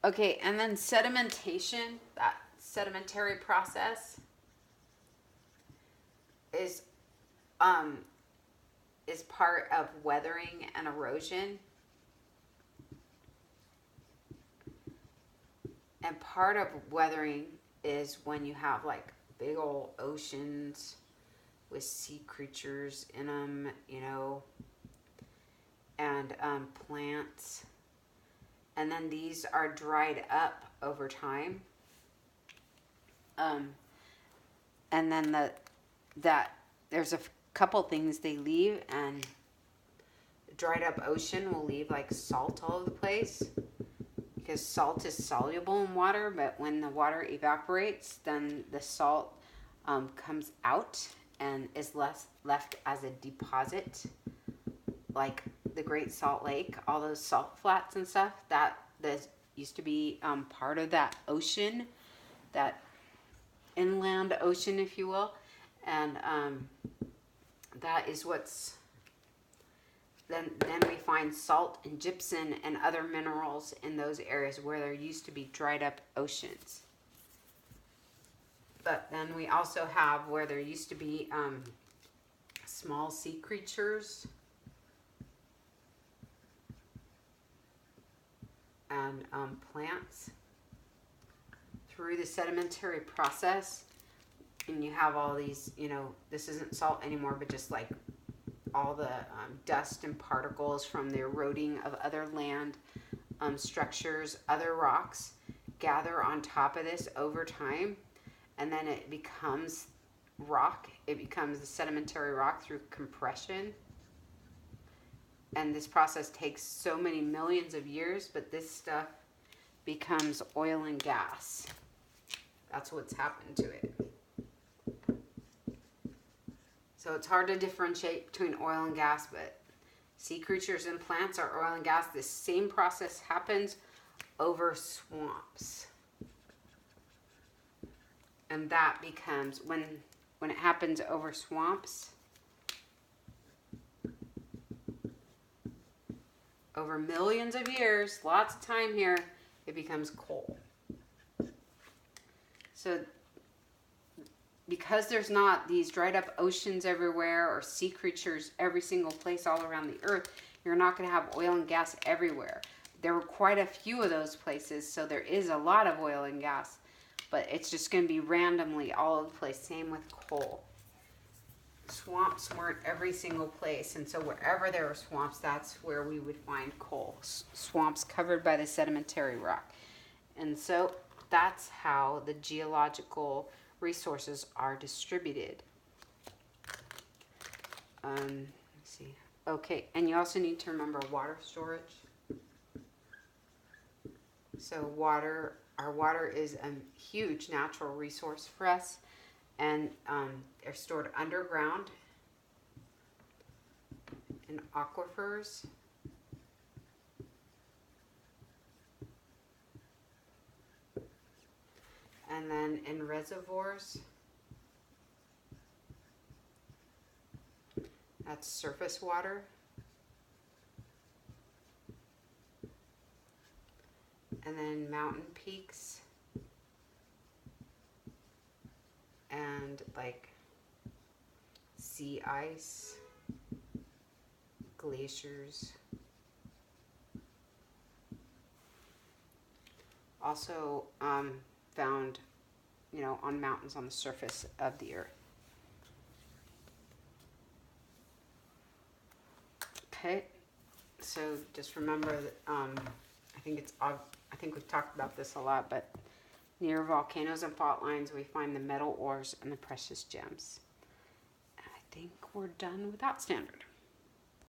Okay, and then sedimentation, that sedimentary process is um is part of weathering and erosion. And part of weathering is when you have like big old oceans with sea creatures in them, you know, and plants. And then these are dried up over time. Um, and then that there's a couple things they leave, and dried up ocean will leave like salt all over the place because salt is soluble in water, but when the water evaporates, then the salt comes out and is left as a deposit, like the Great Salt Lake, all those salt flats and stuff. That used to be part of that ocean, that inland ocean, if you will, and that is what's. Then we find salt and gypsum and other minerals in those areas where there used to be dried up oceans. But then we also have where there used to be small sea creatures and plants through the sedimentary process. And you have all these, you know, this isn't salt anymore, but just like all the dust and particles from the eroding of other land structures, other rocks, gather on top of this over time, and then it becomes rock. It becomes a sedimentary rock through compression. And this process takes so many millions of years, but this stuff becomes oil and gas. That's what's happened to it. So it's hard to differentiate between oil and gas, but sea creatures and plants are oil and gas. This same process happens over swamps. And that becomes, when it happens over swamps, over millions of years, lots of time here, it becomes coal. So because there's not these dried up oceans everywhere or sea creatures every single place all around the earth, you're not going to have oil and gas everywhere. There were quite a few of those places, so there is a lot of oil and gas, but it's just going to be randomly all over the place. Same with coal. Swamps weren't every single place, and so wherever there were swamps, that's where we would find coal. Swamps covered by the sedimentary rock. And so that's how the geological resources are distributed. Let's see. Okay, and you also need to remember water storage. So our water is a huge natural resource for us, and they're stored underground in aquifers. And then in reservoirs. That's surface water. And then mountain peaks. And like sea ice, glaciers. Also found, you know, on mountains on the surface of the earth. Okay, so just remember that I think we've talked about this a lot, but near volcanoes and fault lines, we find the metal ores and the precious gems. And I think we're done with that standard.